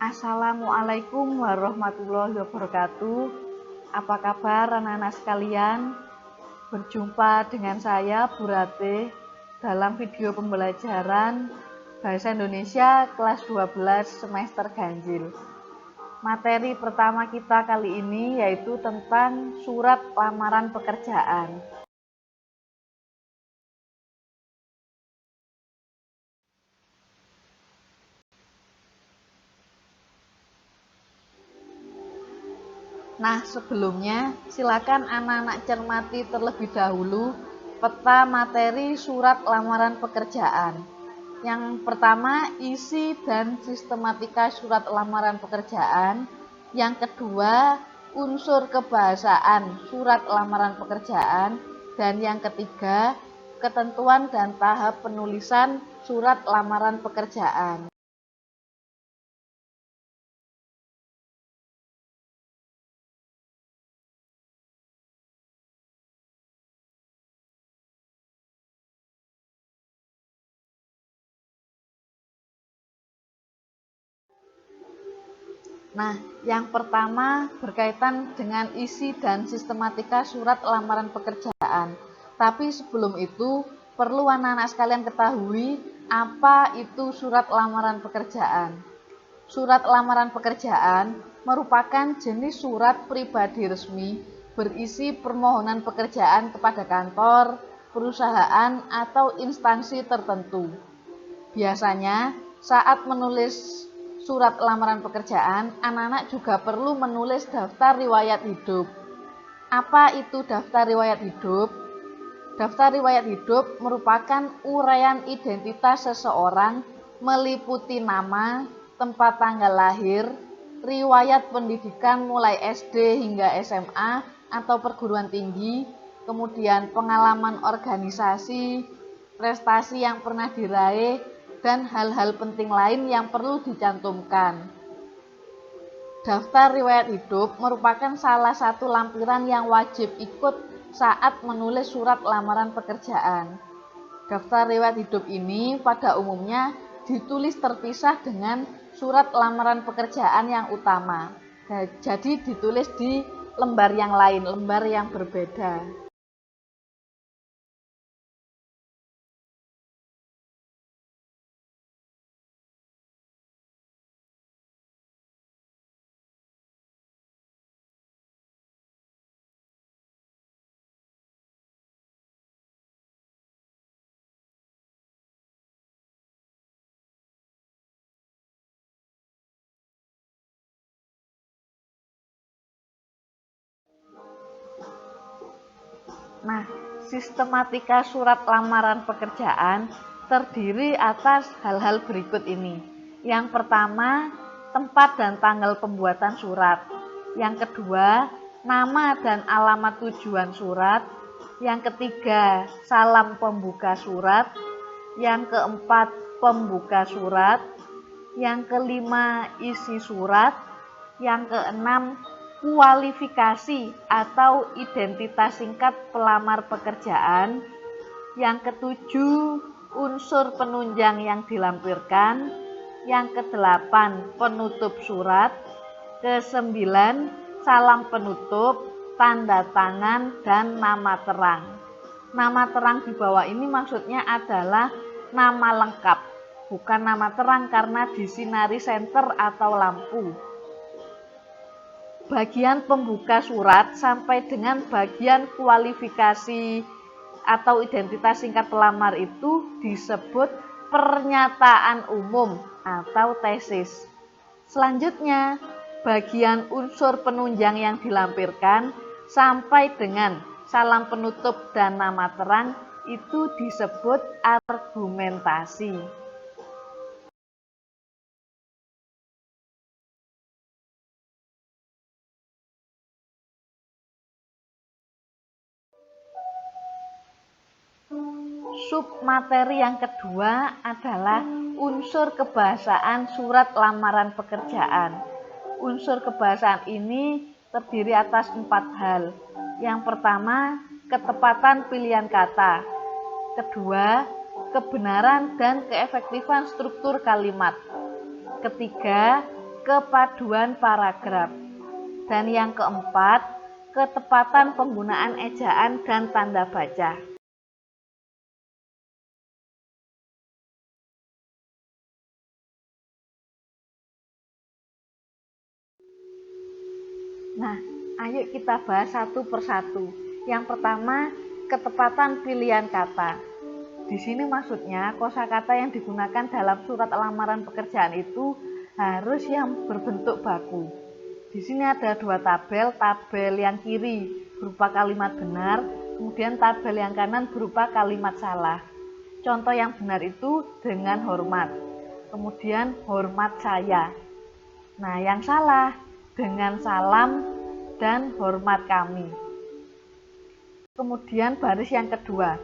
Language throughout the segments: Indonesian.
Assalamualaikum warahmatullahi wabarakatuh. Apa kabar anak-anak sekalian? Berjumpa dengan saya Bu Rate dalam video pembelajaran Bahasa Indonesia kelas 12 semester ganjil. Materi pertama kita kali ini yaitu tentang surat lamaran pekerjaan. Nah, sebelumnya silakan anak-anak cermati terlebih dahulu peta materi surat lamaran pekerjaan. Yang pertama, isi dan sistematika surat lamaran pekerjaan. Yang kedua, unsur kebahasaan surat lamaran pekerjaan. Dan yang ketiga, ketentuan dan tahap penulisan surat lamaran pekerjaan. Nah, yang pertama berkaitan dengan isi dan sistematika surat lamaran pekerjaan. Tapi sebelum itu, perlu anak-anak sekalian ketahui apa itu surat lamaran pekerjaan. Surat lamaran pekerjaan merupakan jenis surat pribadi resmi berisi permohonan pekerjaan kepada kantor, perusahaan, atau instansi tertentu. Biasanya, saat menulis surat lamaran pekerjaan, anak-anak juga perlu menulis daftar riwayat hidup. Apa itu daftar riwayat hidup? Daftar riwayat hidup merupakan uraian identitas seseorang meliputi nama, tempat tanggal lahir, riwayat pendidikan mulai SD hingga SMA atau perguruan tinggi, kemudian pengalaman organisasi, prestasi yang pernah diraih, dan hal-hal penting lain yang perlu dicantumkan. Daftar riwayat hidup merupakan salah satu lampiran yang wajib ikut saat menulis surat lamaran pekerjaan. Daftar riwayat hidup ini pada umumnya ditulis terpisah dengan surat lamaran pekerjaan yang utama. Jadi ditulis di lembar yang lain, lembar yang berbeda. Nah, sistematika surat lamaran pekerjaan terdiri atas hal-hal berikut ini. Yang pertama, tempat dan tanggal pembuatan surat. Yang kedua, nama dan alamat tujuan surat. Yang ketiga, salam pembuka surat. Yang keempat, pembuka surat. Yang kelima, isi surat. Yang keenam, kualifikasi atau identitas singkat pelamar pekerjaan. Yang ketujuh, unsur penunjang yang dilampirkan. Yang kedelapan, penutup surat. Kesembilan, salam penutup, tanda tangan, dan nama terang. Nama terang di bawah ini maksudnya adalah nama lengkap, bukan nama terang karena disinari senter atau lampu. Bagian pembuka surat sampai dengan bagian kualifikasi atau identitas singkat pelamar itu disebut pernyataan umum atau tesis. Selanjutnya, bagian unsur penunjang yang dilampirkan sampai dengan salam penutup dan nama terang itu disebut argumentasi. Submateri yang kedua adalah unsur kebahasaan surat lamaran pekerjaan. Unsur kebahasaan ini terdiri atas 4 hal. Yang pertama, ketepatan pilihan kata. Kedua, kebenaran dan keefektifan struktur kalimat. Ketiga, kepaduan paragraf. Dan yang keempat, ketepatan penggunaan ejaan dan tanda baca. Nah, ayo kita bahas satu persatu. Yang pertama, ketepatan pilihan kata. Di sini maksudnya kosakata yang digunakan dalam surat lamaran pekerjaan itu harus yang berbentuk baku. Di sini ada dua tabel, tabel yang kiri berupa kalimat benar, kemudian tabel yang kanan berupa kalimat salah. Contoh yang benar itu dengan hormat, kemudian hormat saya. Nah, yang salah dengan salam dan hormat kami. Kemudian baris yang kedua.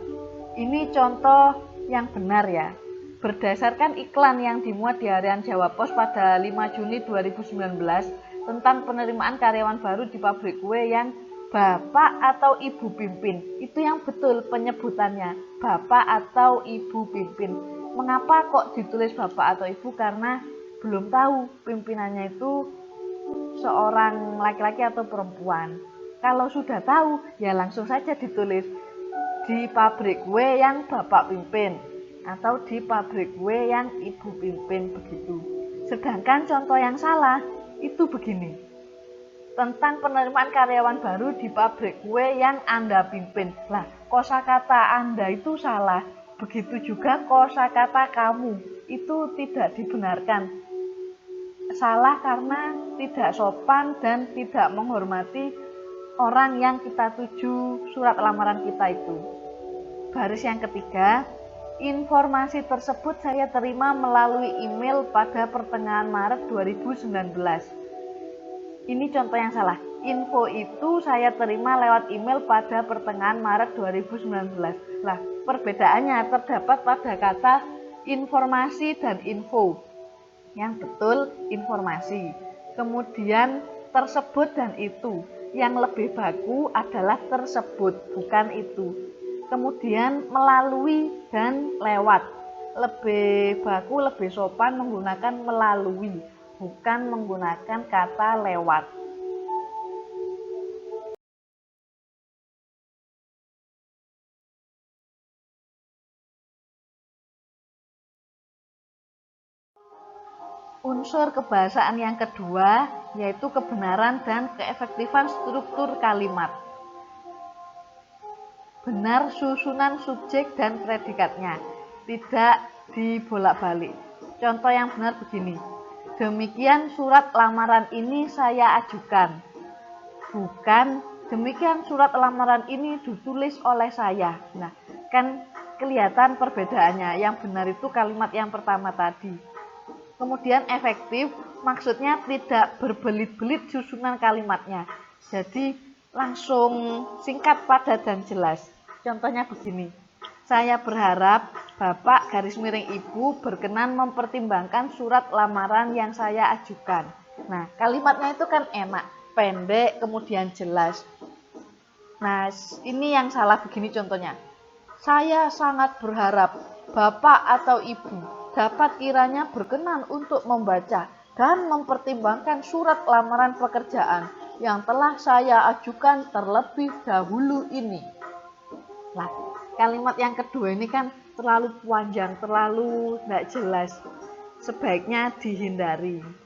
Ini contoh yang benar ya. Berdasarkan iklan yang dimuat di harian Jawa Pos pada 5 Juni 2019 tentang penerimaan karyawan baru di pabrik kue yang Bapak atau Ibu pimpin. Itu yang betul penyebutannya, Bapak atau Ibu pimpin. Mengapa kok ditulis Bapak atau Ibu? Karena belum tahu pimpinannya itu seorang laki-laki atau perempuan. Kalau sudah tahu, ya langsung saja ditulis di pabrik kue yang Bapak pimpin atau di pabrik kue yang Ibu pimpin begitu. Sedangkan contoh yang salah itu begini. Tentang penerimaan karyawan baru di pabrik kue yang Anda pimpin. Lah, kosakata Anda itu salah. Begitu juga kosakata kamu itu tidak dibenarkan. Salah karena tidak sopan dan tidak menghormati orang yang kita tuju surat lamaran kita itu. Baris yang ketiga, informasi tersebut saya terima melalui email pada pertengahan Maret 2019. Ini contoh yang salah. Info itu saya terima lewat email pada pertengahan Maret 2019. Lah, perbedaannya terdapat pada kata informasi dan info. Yang betul informasi. Kemudian tersebut dan itu. Yang lebih baku adalah tersebut, bukan itu. Kemudian melalui dan lewat. Lebih baku, lebih sopan menggunakan melalui, bukan menggunakan kata lewat. Unsur kebahasaan yang kedua yaitu kebenaran dan keefektifan struktur kalimat. Benar susunan subjek dan predikatnya, tidak dibolak-balik. Contoh yang benar begini. Demikian surat lamaran ini saya ajukan. Bukan demikian surat lamaran ini ditulis oleh saya. Nah, kan kelihatan perbedaannya. Yang benar itu kalimat yang pertama tadi. Kemudian efektif, maksudnya tidak berbelit-belit susunan kalimatnya. Jadi langsung singkat, padat, dan jelas. Contohnya begini, saya berharap Bapak garis miring Ibu berkenan mempertimbangkan surat lamaran yang saya ajukan. Nah, kalimatnya itu kan enak, pendek, kemudian jelas. Nah, ini yang salah begini contohnya. Saya sangat berharap Bapak atau Ibu dapat kiranya berkenan untuk membaca dan mempertimbangkan surat lamaran pekerjaan yang telah saya ajukan terlebih dahulu ini. Nah, kalimat yang kedua ini kan terlalu panjang, terlalu tidak jelas. Sebaiknya dihindari.